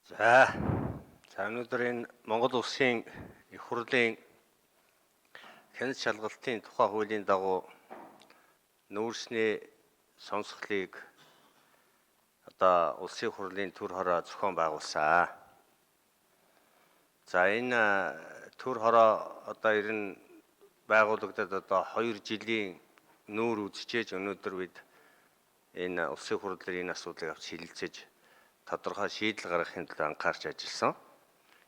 За өнөөдөр энэ Монгол Улсын их хурлын хяналт шалгалтын тухай хуулийн дагуу нүүрсний сонсголыг улсын хурлын төр хороо зохион байгуулсан. За энэ төр хороо ер нь байгуулагдаад 2 жилийн нүүр үзчихээж өнөөдөр бид энэ улсын хурлаар энэ асуудлыг авч шилжүүлж тодорхой шийдэл гаргахын тулд анхаарч ажилласан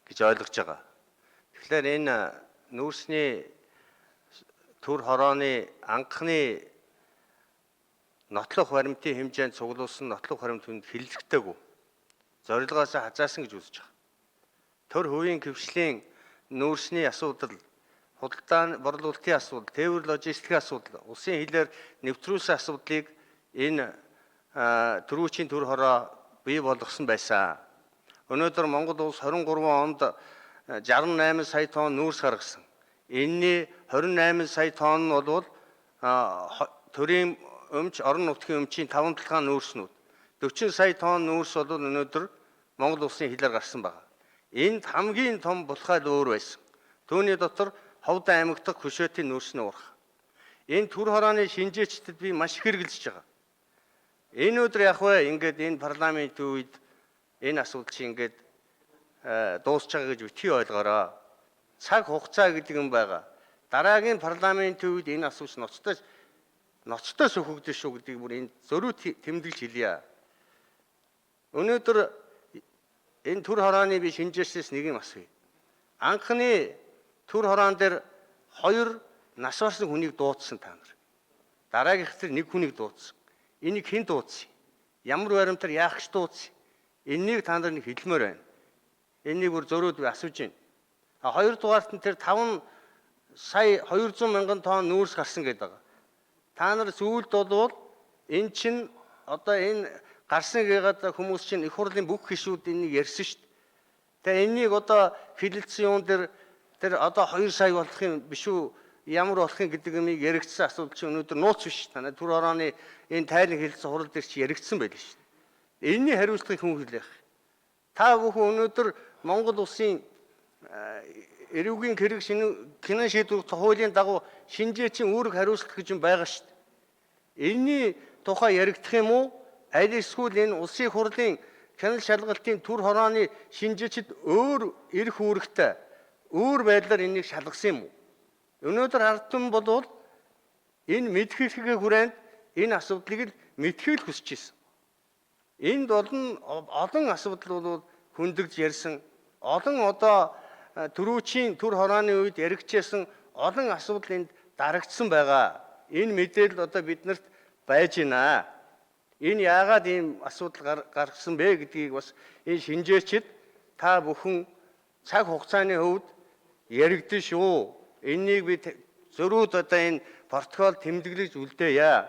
гэж ойлгож байгаа. Тэгэхээр энэ нүүрсний төр хорооны анхны нотлох баримтын хэмжээнд цуглуулсан нотлох баримт хүнд хилэлцдэггүй зорилгоос хазаасан гэж үзэж байгаа. Төр хувийн хвшлийн нүүрсний асуудал, худалдааны борлуулалтын асуудал, тээвэр логистикийн асуудал, улсын хилээр нэвтрүүлсэн асуудлыг энэ төрүүчийн төр хороо бий болгосон байсан. Өнөөдөр Монгол улс 23 онд 68 сая тонн нүүрс гаргасан. Энэний 28 сая тонн нь бол төрийн өмч, орон нутгийн өмчийн 5 талхаа нүүрснүүд. 40 сая тонн нүүрс бол өнөөдөр Монгол улсын хилээр гарсан байна. Энд хамгийн том булхайл өөр байсан. Түүний дотор Ховд аймаг дахь хөшөөтийн нүүрсний урах. Энэ төр хорооны шинжээчдэд би маш их хэрэгжилж байгаа. Энэ өдөр яг ингээд энэ парламентийн үед энэ асуудал чинь ингээд дуусч байгаа гэж битгий ойлгоорой. Цаг хугацаа гэдэг юм байгаа. Дараагийн парламентийн үед энэ асуудал ноцтой сөхөгдөн шүү гэдгийг бүр энэ зөрүү тэмдэглэж хэлье. Өнөөдөр энэ төр хорооны би шинжээчдээс нэг юм асууя. Анхны төр хороон дээр 2 нас барсан хүнийг дуудсан та нар. Дараагийнх дээр 1 хүнийг дуудсан. Энийг хэн дуудсан? Ямар баримтаар яах гэж дуудсан? Энийг та нар хэлмээр байна. Энийг бүр зөрөөд би асууж байна. Хоёрдугаарт нь тэр 5 сая 200 мянган тонн нүүрс гарсан гэдэг байгаа. Та нар сүүлд бол эн чинь энэ гарсан гэгээд хүмүүс чинь их хурлын бүх гишүүд энийг ярьсан шүү дээ. Тэгээ энийг хилэлцсэн юм дээр тэр 2 сая болох юм биш үү? Ямар болох юм гэдэг юмыг яригдсан асуудал чинь өнөөдөр нууц биш. Танай төр хорооны энэ тайлан хэлэлцсэн хурал дээр чи яригдсан байлээ шүү дээ. Энэний хариуцлагыг хүн хэлэх. Та бүхэн өнөөдөр Монгол улсын эрүүгийн хэрэг кино шийдвэрлэх хуулийн дагуу шинжээчийн үүрэг хариуцлага гэж юм байгаа шүү дээ. Энэний тухай яригдах юм уу? Аль эсвэл энэ улсын хурлын хяналт шалгалтын төр хорооны шинжээчд өөр эрх үүрэгтэй өөр байдлаар энийг шалгасан юм уу? Өнөөдөр ардтан бол энэ мэдхийхээ хүрээнд энэ асуудлыг л мэдхийг хүсэж ирсэн. Энд олон асуудал бол хөндөгж ярьсан, олон төрүүчийн төр хорооны үед яригдчихсан олон асуудал энд дарагдсан байгаа. Энэ мэдээлэл биднэрт байж байна. Энэ яагаад ийм асуудал гаргасан бэ гэдгийг бас энэ шинжээчд та бүхэн цаг хугацааны хувьд яригдсан шүү. Энийг би зөрүүд энэ протокол тэмдэглэж үлдээе.